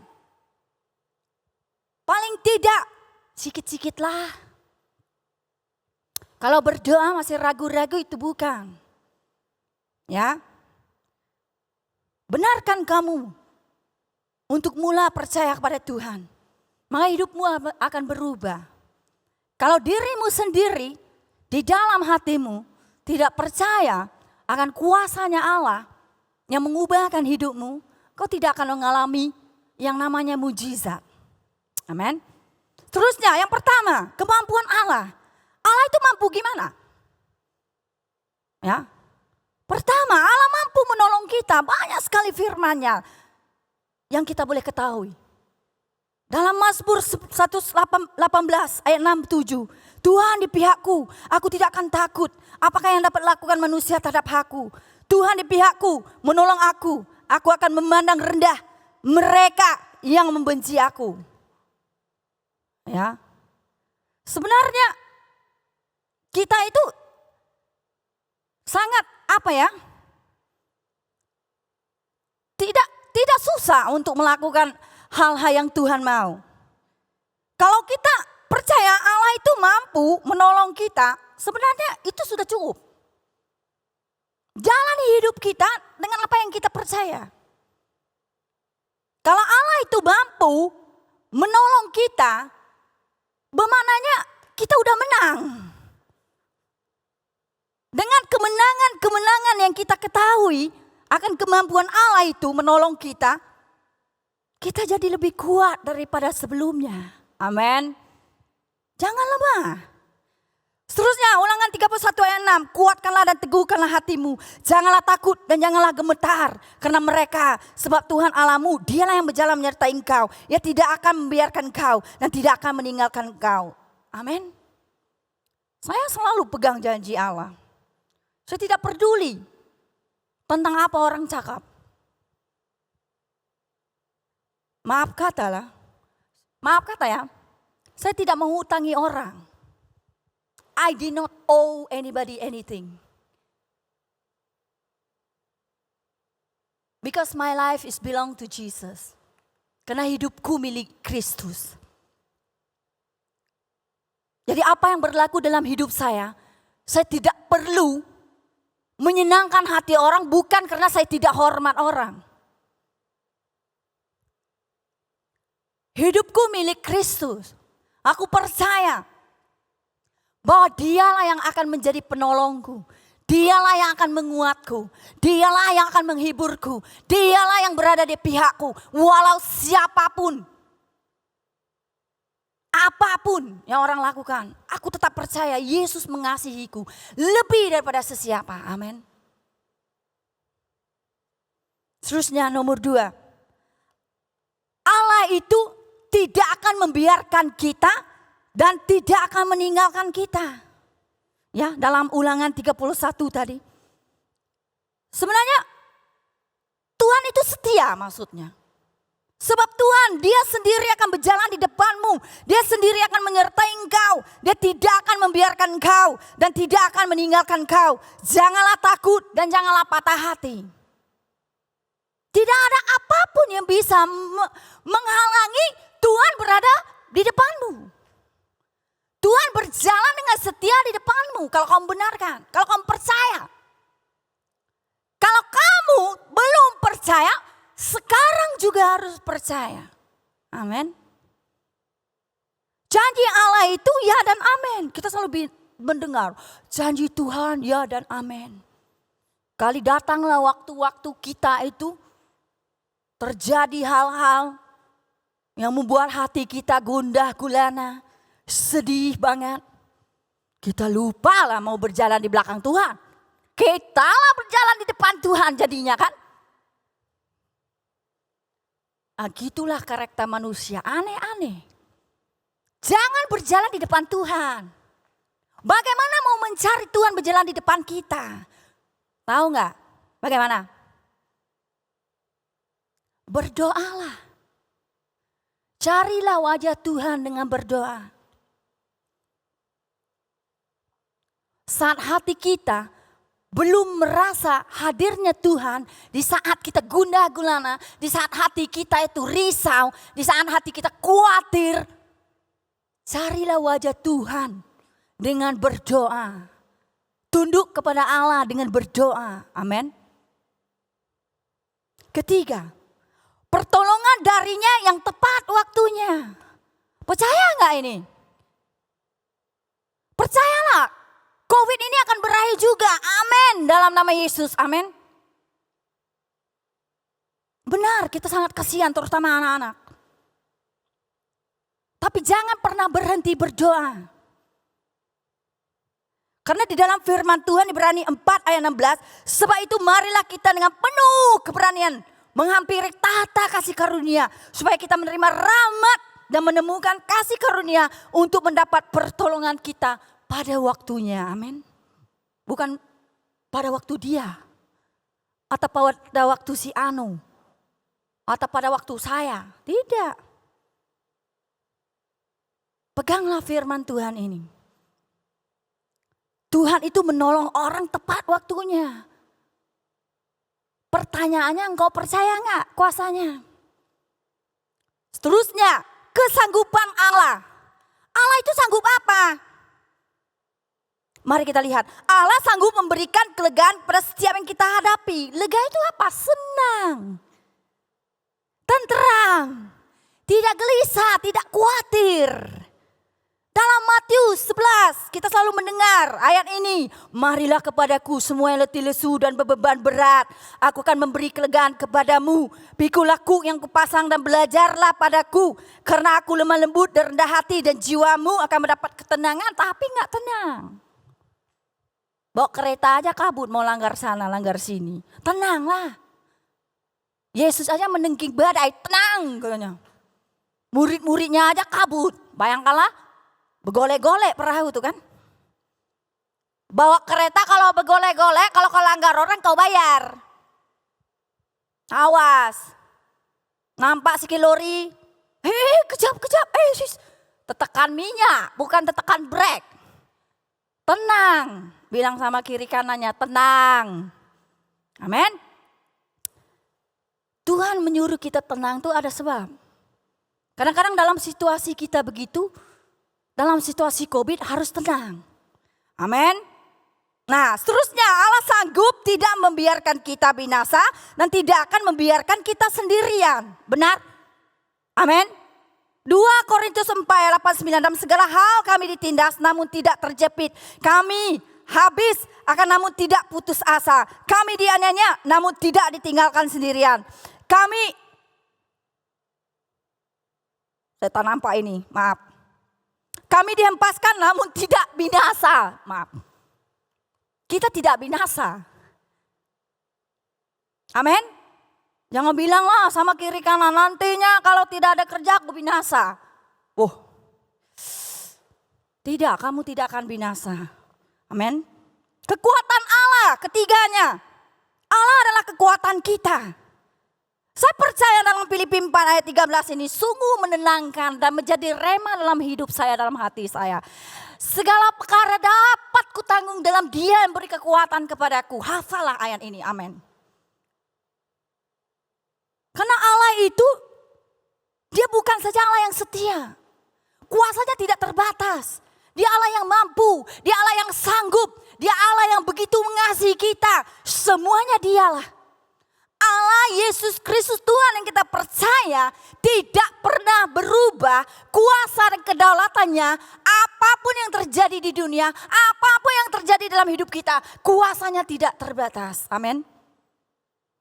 S2: Paling tidak sikit-sikitlah. Kalau berdoa masih ragu-ragu itu bukan. Ya. Benarkan kamu untuk mulai percaya kepada Tuhan, maka hidupmu akan berubah. Kalau dirimu sendiri di dalam hatimu tidak percaya akan kuasanya Allah yang mengubahkan hidupmu, kau tidak akan mengalami yang namanya mujizat. Amin. Terusnya yang pertama, kemampuan Allah. Allah itu mampu gimana? Ya. Pertama, Allah mampu menolong kita. Banyak sekali firman-Nya yang kita boleh ketahui. Dalam Mazmur 118 ayat 6-7. Tuhan di pihakku, aku tidak akan takut. Apakah yang dapat lakukan manusia terhadap aku? Tuhan di pihakku, menolong aku. Aku akan memandang rendah mereka yang membenci aku. Ya. Sebenarnya kita itu sangat apa ya? susah untuk melakukan hal-hal yang Tuhan mau. Kalau kita percaya Allah itu mampu menolong kita, sebenarnya itu sudah cukup. Jalani hidup kita dengan apa yang kita percaya. Kalau Allah itu mampu menolong kita, bermaknanya kita udah menang. Dengan kemenangan-kemenangan yang kita ketahui akan kemampuan Allah itu menolong kita, kita jadi lebih kuat daripada sebelumnya. Amin. Jangan lemah. Seterusnya Ulangan 31 ayat 6. Kuatkanlah dan teguhkanlah hatimu. Janganlah takut dan janganlah gemetar. Karena mereka, sebab Tuhan Allahmu, dialah yang berjalan menyertai engkau. Ia tidak akan membiarkan engkau dan tidak akan meninggalkan engkau. Amin. Saya selalu pegang janji Allah. Saya tidak peduli tentang apa orang cakap. Maaf kata ya, saya tidak menghutangi orang. I did not owe anybody anything. Because my life is belong to Jesus. Karena hidupku milik Kristus. Jadi apa yang berlaku dalam hidup saya tidak perlu menyenangkan hati orang, bukan karena saya tidak hormat orang. Hidupku milik Kristus. Aku percaya bahwa dialah yang akan menjadi penolongku. Dialah yang akan menguatku. Dialah yang akan menghiburku. Dialah yang berada di pihakku. Walau siapapun, apapun yang orang lakukan, aku tetap percaya Yesus mengasihiku lebih daripada sesiapa. Amin. Terusnya nomor 2. Allah itu tidak akan membiarkan kita dan tidak akan meninggalkan kita. Ya, dalam Ulangan 31 tadi. Sebenarnya Tuhan itu setia maksudnya. Sebab Tuhan, dia sendiri akan berjalan di depanmu. Dia sendiri akan menyertai engkau. Dia tidak akan membiarkan engkau dan tidak akan meninggalkan engkau. Janganlah takut dan janganlah patah hati. Tidak ada apapun yang bisa menghalangi Tuhan berada di depanmu. Tuhan berjalan dengan setia di depanmu kalau kamu benarkan, kalau kamu percaya. Kalau kamu belum percaya, sekarang juga harus percaya. Amin. Janji Allah itu ya dan amin. Kita selalu mendengar janji Tuhan ya dan amin. Kali datanglah waktu-waktu kita itu terjadi hal-hal yang membuat hati kita gundah gulana, sedih banget. Kita lupa lah mau berjalan di belakang Tuhan. Kita lah berjalan di depan Tuhan jadinya kan. Gitulah karakter manusia, aneh-aneh. Jangan berjalan di depan Tuhan. Bagaimana mau mencari Tuhan berjalan di depan kita? Tahu nggak? Bagaimana? Berdoalah. Carilah wajah Tuhan dengan berdoa. Saat hati kita belum merasa hadirnya Tuhan, di saat kita gundah gulana, di saat hati kita itu risau, di saat hati kita khawatir, carilah wajah Tuhan dengan berdoa. Tunduk kepada Allah dengan berdoa. Amin. Ketiga, pertolongan darinya yang tepat waktunya. Percaya nggak ini? Percayalah. COVID ini akan berakhir juga. Amin. Dalam nama Yesus. Amin. Benar, kita sangat kasihan terutama anak-anak. Tapi jangan pernah berhenti berdoa. Karena di dalam firman Tuhan Ibrani 4 ayat 16. Sebab itu marilah kita dengan penuh keberanian menghampiri tahta kasih karunia. Supaya kita menerima rahmat dan menemukan kasih karunia untuk mendapat pertolongan kita pada waktunya, amin. Bukan pada waktu dia, atau pada waktu si Anu, atau pada waktu saya, tidak. Peganglah firman Tuhan ini. Tuhan itu menolong orang tepat waktunya. Pertanyaannya, engkau percaya enggak kuasanya? Seterusnya, kesanggupan Allah. Allah itu sanggup apa? Mari kita lihat, Allah sanggup memberikan kelegaan pada setiap yang kita hadapi. Lega itu apa? Senang, tentram, tidak gelisah, tidak khawatir. Dalam Matius 11 kita selalu mendengar ayat ini. Marilah kepadaku semua yang letih lesu dan beban berat. Aku akan memberi kelegaan kepadamu. Pikulah kuk yang kupasang dan belajarlah padaku. Karena aku lemah lembut dan rendah hati dan jiwamu akan mendapat ketenangan. Tapi gak tenang. Bawa kereta aja kabut, mau langgar sana, langgar sini. Tenanglah. Yesus aja mendengking badai, tenang katanya. Murid-muridnya aja kabut. Bayangkanlah, begolek-golek perahu tuh kan. Bawa kereta kalau begolek-golek, kalau kau langgar orang kau bayar. Awas. Nampak si lori. Kejap. Tetekan minyak, bukan tetekan brek. Tenang. Bilang sama kiri kanannya, tenang. Amin. Tuhan menyuruh kita tenang tuh ada sebab. Kadang-kadang dalam situasi kita begitu, dalam situasi COVID harus tenang. Amin. Nah, seterusnya Allah sanggup tidak membiarkan kita binasa dan tidak akan membiarkan kita sendirian. Benar? Amin. 2 Korintus 4 ayat 8-9, dalam segala hal kami ditindas namun tidak terjepit. Kami habis akan namun tidak putus asa. Kami dianiaya namun tidak ditinggalkan sendirian. Saya tak nampak ini, maaf. Kami dihempaskan namun tidak binasa. Maaf. Kita tidak binasa. Amin. Jangan bilang lah sama kiri kanan, nantinya kalau tidak ada kerja aku binasa. Tidak, kamu tidak akan binasa. Amin. Kekuatan Allah ketiganya. Allah adalah kekuatan kita. Saya percaya dalam Filipi 4 ayat 13 ini sungguh menenangkan dan menjadi rema dalam hidup saya, dalam hati saya. Segala perkara dapat kutanggung dalam Dia yang beri kekuatan kepadaku. Hafalah ayat ini, amin. Karena Allah itu, Dia bukan saja Allah yang setia. Kuasanya tidak terbatas. Dia Allah yang mampu, Dia Allah yang sanggup, Dia Allah yang begitu mengasihi kita. Semuanya Dialah. Allah Yesus Kristus Tuhan yang kita percaya tidak pernah berubah. Kuasa dan kedaulatannya, apapun yang terjadi di dunia, apapun yang terjadi dalam hidup kita, kuasanya tidak terbatas. Amin.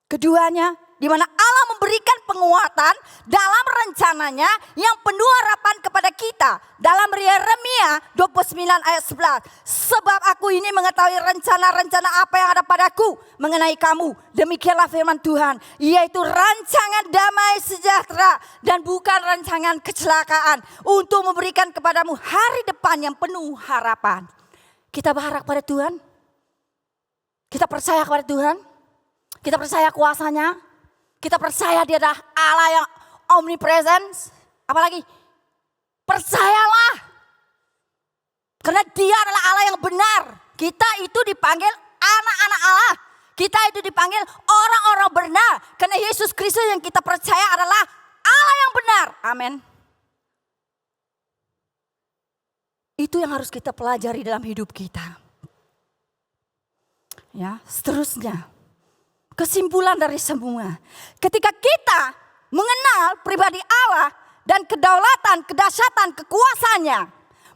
S2: Keduanya, di mana Allah memberikan penguatan dalam rencananya yang penuh harapan kepada kita. Dalam Yeremia 29 ayat 11. Sebab aku ini mengetahui rencana-rencana apa yang ada padaku mengenai kamu. Demikianlah firman Tuhan. Yaitu rancangan damai sejahtera dan bukan rancangan kecelakaan. Untuk memberikan kepadamu hari depan yang penuh harapan. Kita berharap pada Tuhan. Kita percaya kepada Tuhan. Kita percaya kuasanya. Kita percaya Dia adalah Allah yang omnipresence. Apalagi percayalah. Karena Dia adalah Allah yang benar. Kita itu dipanggil anak-anak Allah. Kita itu dipanggil orang-orang benar. Karena Yesus Kristus yang kita percaya adalah Allah yang benar. Amin. Itu yang harus kita pelajari dalam hidup kita. Ya, seterusnya. Kesimpulan dari semua. Ketika kita mengenal pribadi Allah dan kedaulatan, kedahsyatan, kekuasaannya,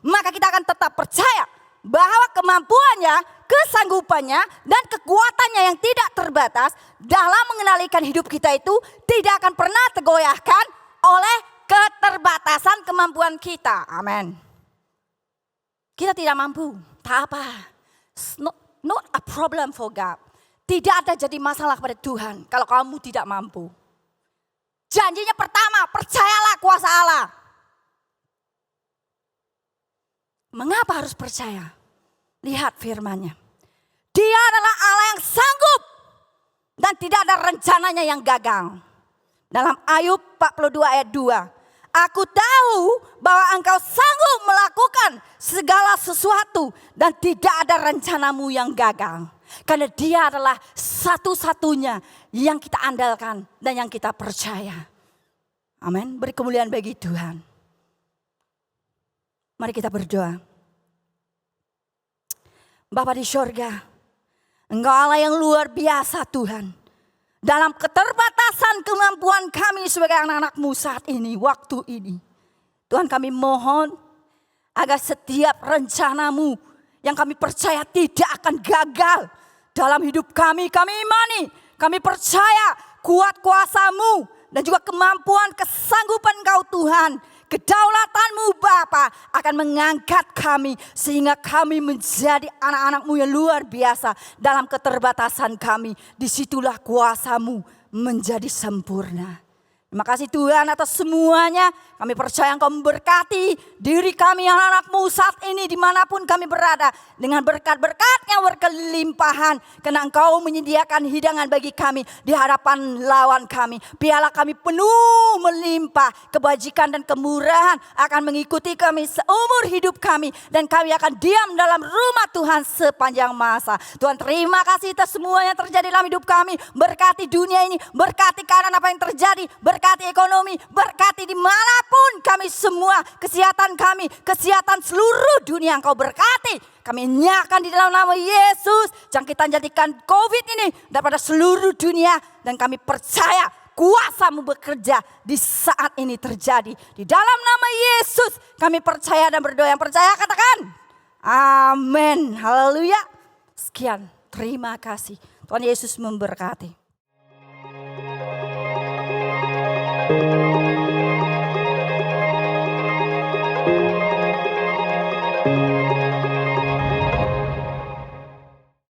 S2: maka kita akan tetap percaya bahwa kemampuannya, kesanggupannya, dan kekuatannya yang tidak terbatas dalam mengendalikan hidup kita itu tidak akan pernah tergoyahkan oleh keterbatasan kemampuan kita. Amin. Kita tidak mampu, tak apa. It's not a problem for God. Tidak ada jadi masalah pada Tuhan kalau kamu tidak mampu. Janjinya pertama, percayalah kuasa Allah. Mengapa harus percaya? Lihat firman-Nya. Dia adalah Allah yang sanggup dan tidak ada rencananya yang gagal. Dalam Ayub 42 ayat 2. Aku tahu bahwa engkau sanggup melakukan segala sesuatu dan tidak ada rencanamu yang gagal.
S3: Karena dia adalah satu-satunya yang kita andalkan dan yang kita percaya. Amin. Beri kemuliaan bagi Tuhan. Mari kita berdoa. Bapa di sorga, Engkau Allah yang luar biasa Tuhan. Dalam keterbatasan kemampuan kami sebagai anak-anak-Mu saat ini, waktu ini. Tuhan kami mohon agar setiap rencana-Mu yang kami percaya tidak akan gagal dalam hidup kami. Kami imani, kami percaya kuat kuasa-Mu dan juga kemampuan kesanggupan Engkau Tuhan. Kedaulatan-Mu Bapa akan mengangkat kami sehingga kami menjadi anak-anak-Mu yang luar biasa dalam keterbatasan kami. Disitulah kuasa-Mu menjadi sempurna. Terima kasih Tuhan atas semuanya. Kami percaya Engkau memberkati diri kami anak-anak-Mu saat ini dimanapun kami berada. Dengan berkat-berkat yang berkelimpahan. Karena Engkau menyediakan hidangan bagi kami di hadapan lawan kami. Piala kami penuh melimpah. Kebajikan dan kemurahan akan mengikuti kami seumur hidup kami. Dan kami akan diam dalam rumah Tuhan sepanjang masa. Tuhan terima kasih atas semua yang terjadi dalam hidup kami. Berkati dunia ini. Berkati keadaan apa yang terjadi. Berkati ekonomi. Berkati dimanapun kami semua, kesehatan kami, kesehatan seluruh dunia Engkau berkati. Kami nyatakan di dalam nama Yesus, jangan kita jadikan COVID ini daripada seluruh dunia. Dan kami percaya kuasa-Mu bekerja di saat ini terjadi. Di dalam nama Yesus kami percaya dan berdoa. Yang percaya katakan amin. Haleluya. Sekian, terima kasih. Tuhan Yesus memberkati.